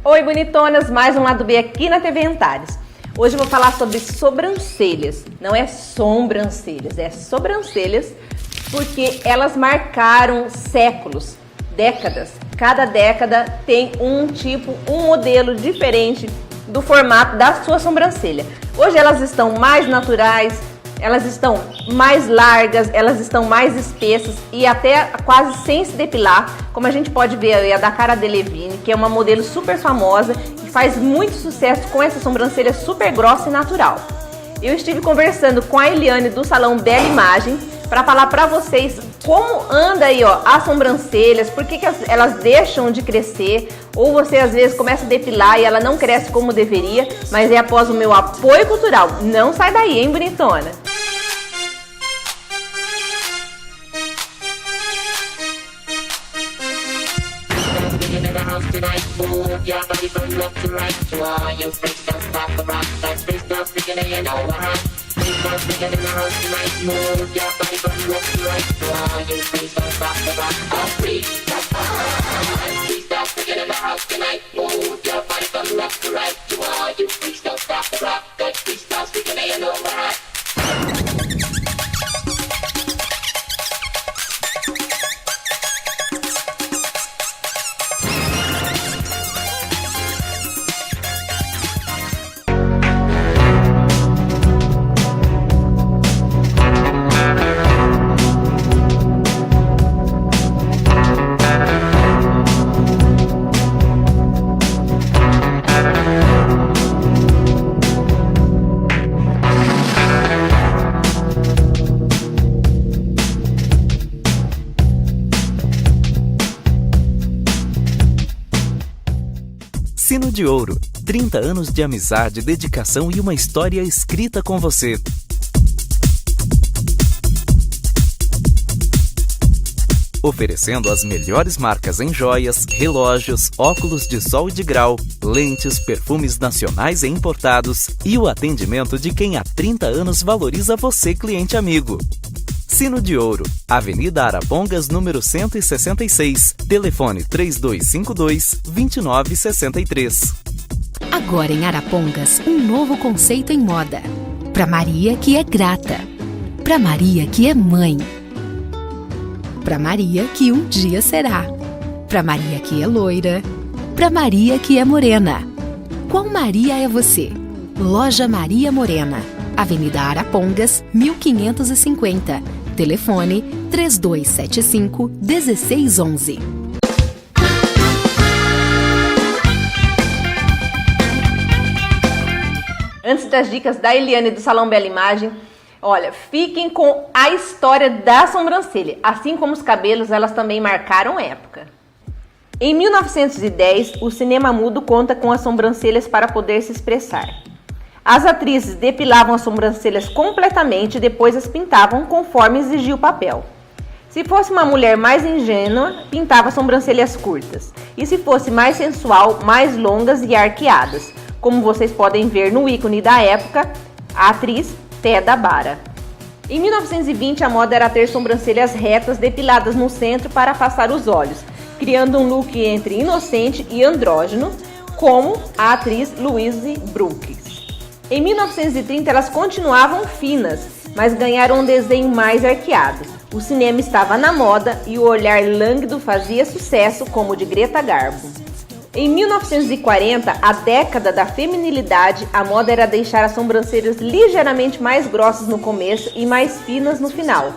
Oi, bonitonas! Mais um Lado B aqui na TV Antares. Hoje eu vou falar sobre sobrancelhas. Não é sobrancelhas, é sobrancelhas, porque elas marcaram séculos, décadas. Cada década tem um modelo diferente do formato da sua sobrancelha. Hoje elas estão mais naturais, elas estão mais largas, elas estão mais espessas e até quase sem se depilar, como a gente pode ver aí a da Cara Delevingne, que é uma modelo super famosa e faz muito sucesso com essa sobrancelha super grossa e natural. Eu estive conversando com a Eliane do Salão Bela Imagem para falar para vocês como anda aí as sobrancelhas, por que elas deixam de crescer, ou você às vezes começa a depilar e ela não cresce como deveria, mas é após o meu apoio cultural. Não sai daí, hein, bonitona? Sino de Ouro, 30 anos de amizade, dedicação e uma história escrita com você. Oferecendo as melhores marcas em joias, relógios, óculos de sol e de grau, lentes, perfumes nacionais e importados e o atendimento de quem há 30 anos valoriza você, cliente amigo. Sino de Ouro, Avenida Arapongas, número 166, telefone 3252-2963. Agora em Arapongas, um novo conceito em moda. Pra Maria que é grata, pra Maria que é mãe, pra Maria que um dia será, pra Maria que é loira, pra Maria que é morena. Qual Maria é você? Loja Maria Morena, Avenida Arapongas, 1550. Telefone 3275-1611. Antes das dicas da Eliane do Salão Bela Imagem, olha, fiquem com a história da sobrancelha. Assim como os cabelos, elas também marcaram época. Em 1910, o cinema mudo conta com as sobrancelhas para poder se expressar. As atrizes depilavam as sobrancelhas completamente e depois as pintavam conforme exigia o papel. Se fosse uma mulher mais ingênua, pintava sobrancelhas curtas. E se fosse mais sensual, mais longas e arqueadas, como vocês podem ver no ícone da época, a atriz Theda Bara. Em 1920, a moda era ter sobrancelhas retas depiladas no centro para afastar os olhos, criando um look entre inocente e andrógeno, como a atriz Louise Brooks. Em 1930, elas continuavam finas, mas ganharam um desenho mais arqueado. O cinema estava na moda e o olhar lânguido fazia sucesso, como o de Greta Garbo. Em 1940, a década da feminilidade, a moda era deixar as sobrancelhas ligeiramente mais grossas no começo e mais finas no final,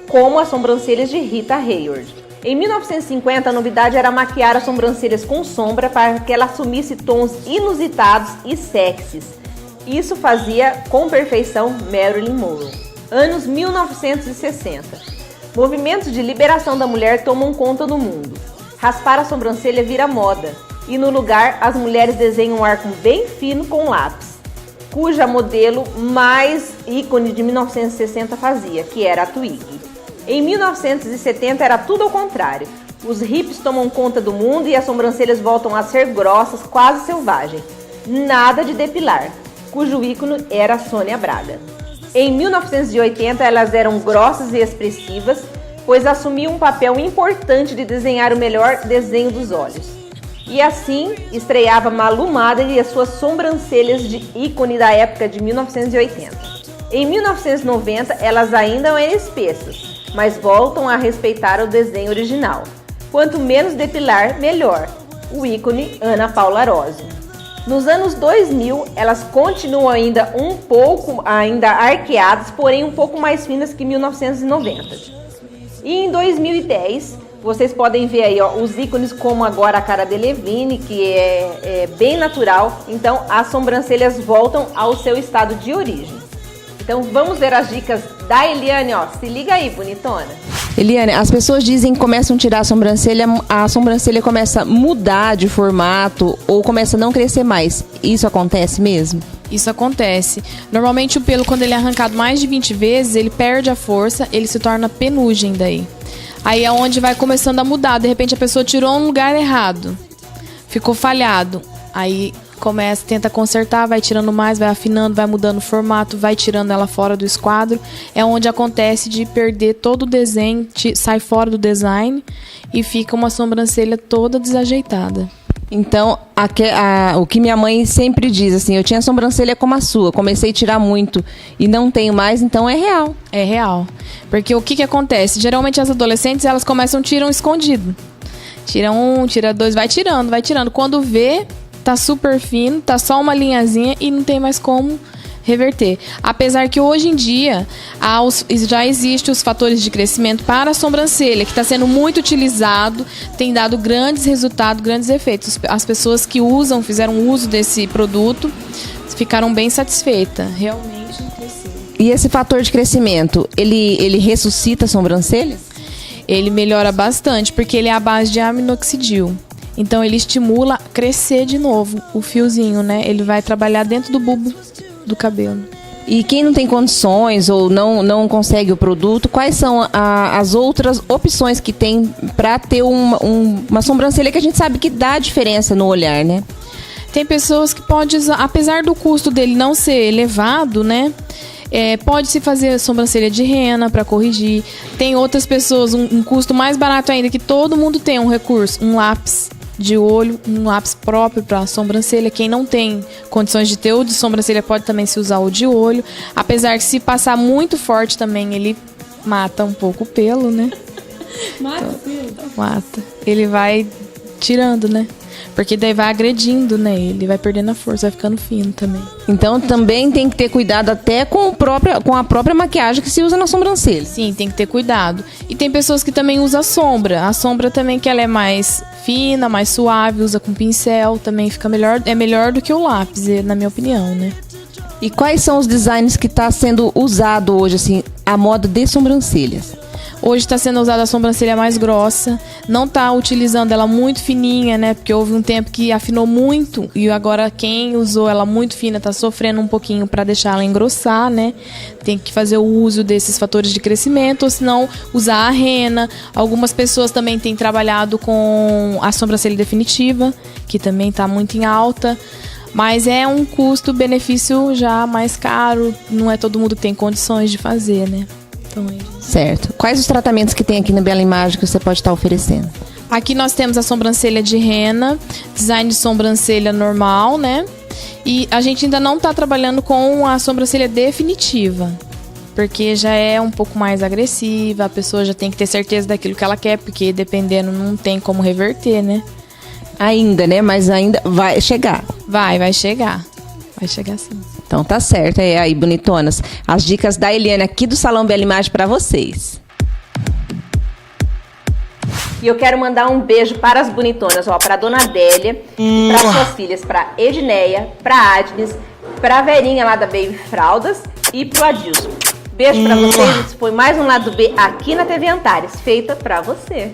como as sobrancelhas de Rita Hayworth. Em 1950, a novidade era maquiar as sobrancelhas com sombra para que ela assumisse tons inusitados e sexys. Isso fazia com perfeição Marilyn Monroe. Anos 1960. Movimentos de liberação da mulher tomam conta do mundo. Raspar a sobrancelha vira moda. E no lugar, as mulheres desenham um arco bem fino com lápis, cuja modelo mais ícone de 1960 fazia, que era a Twig. Em 1970 era tudo ao contrário. Os hippies tomam conta do mundo e as sobrancelhas voltam a ser grossas, quase selvagens. Nada de depilar, cujo ícone era Sônia Braga. Em 1980, elas eram grossas e expressivas, pois assumiam um papel importante de desenhar o melhor desenho dos olhos. E assim estreava Malu Mader e as suas sobrancelhas de ícone da época de 1980. Em 1990, elas ainda eram espessas, mas voltam a respeitar o desenho original. Quanto menos depilar, melhor. O ícone Ana Paula Arósio. Nos anos 2000, elas continuam ainda um pouco arqueadas, porém um pouco mais finas que 1990. E em 2010, vocês podem ver aí os ícones como agora a cara de Levine, que é bem natural. Então as sobrancelhas voltam ao seu estado de origem. Então vamos ver as dicas da Eliane, se liga aí, bonitona. Eliane, as pessoas dizem que começam a tirar a sobrancelha começa a mudar de formato ou começa a não crescer mais. Isso acontece mesmo? Isso acontece. Normalmente o pelo, quando ele é arrancado mais de 20 vezes, ele perde a força, ele se torna penugem daí. Aí é onde vai começando a mudar. De repente a pessoa tirou um lugar errado, ficou falhado. Aí começa, tenta consertar, vai tirando mais, vai afinando, vai mudando o formato, vai tirando ela fora do esquadro. É onde acontece de perder todo o desenho, sai fora do design e fica uma sobrancelha toda desajeitada. Então, o que minha mãe sempre diz, assim, eu tinha sobrancelha como a sua, comecei a tirar muito e não tenho mais, então é real. É real. Porque o que acontece? Geralmente as adolescentes, elas tiram escondido. Tira um, tira dois, vai tirando. Quando vê, tá super fino, tá só uma linhazinha e não tem mais como reverter. Apesar que hoje em dia já existem os fatores de crescimento para a sobrancelha, que está sendo muito utilizado, tem dado grandes resultados, grandes efeitos. As pessoas que fizeram uso desse produto, ficaram bem satisfeitas. Realmente cresceu. E esse fator de crescimento, ele ressuscita a sobrancelha? Ele melhora bastante, porque ele é à base de aminoxidil. Então ele estimula a crescer de novo o fiozinho, né? Ele vai trabalhar dentro do bulbo do cabelo. E quem não tem condições ou não consegue o produto, quais são as outras opções que tem para ter uma sobrancelha que a gente sabe que dá diferença no olhar, né? Tem pessoas que podem usar, apesar do custo dele não ser elevado, né? Pode-se fazer sobrancelha de rena para corrigir. Tem outras pessoas, um custo mais barato ainda, que todo mundo tem um recurso, um lápis de olho, um lápis próprio para sobrancelha. Quem não tem condições de ter o de sobrancelha pode também se usar o de olho. Apesar que se passar muito forte também, ele mata um pouco o pelo, né? Mata o pelo? Mata. Ele vai tirando, né? Porque daí vai agredindo, né? Ele vai perdendo a força, vai ficando fino também. Então também tem que ter cuidado até com a própria maquiagem que se usa na sobrancelha. Sim, tem que ter cuidado. E tem pessoas que também usam a sombra. A sombra também, que ela é mais fina, mais suave, usa com pincel, também fica melhor. É melhor do que o lápis, na minha opinião, né? E quais são os designs que está sendo usado hoje, assim, a moda de sobrancelhas? Hoje está sendo usada a sobrancelha mais grossa, não está utilizando ela muito fininha, né? Porque houve um tempo que afinou muito e agora quem usou ela muito fina está sofrendo um pouquinho para deixar ela engrossar, né? Tem que fazer o uso desses fatores de crescimento, ou senão usar a rena. Algumas pessoas também têm trabalhado com a sobrancelha definitiva, que também está muito em alta. Mas é um custo-benefício já mais caro, não é todo mundo que tem condições de fazer, né? Então, certo. Quais os tratamentos que tem aqui na Bela Imagem que você pode estar oferecendo? Aqui nós temos a sobrancelha de rena, design de sobrancelha normal, né? E a gente ainda não está trabalhando com a sobrancelha definitiva, porque já é um pouco mais agressiva, a pessoa já tem que ter certeza daquilo que ela quer, porque dependendo não tem como reverter, né? Ainda, né? Mas ainda vai chegar. Vai chegar. Vai chegar sim. Então tá certo, aí bonitonas. As dicas da Eliane aqui do Salão Bela Imagem para vocês. E eu quero mandar um beijo para as bonitonas, para a Dona Adélia, para suas filhas, para Edneia, para Adnes, para a Verinha lá da Baby Fraldas e pro Adilson. Beijo para vocês, esse foi mais um Lado B aqui na TV Antares, feita para você.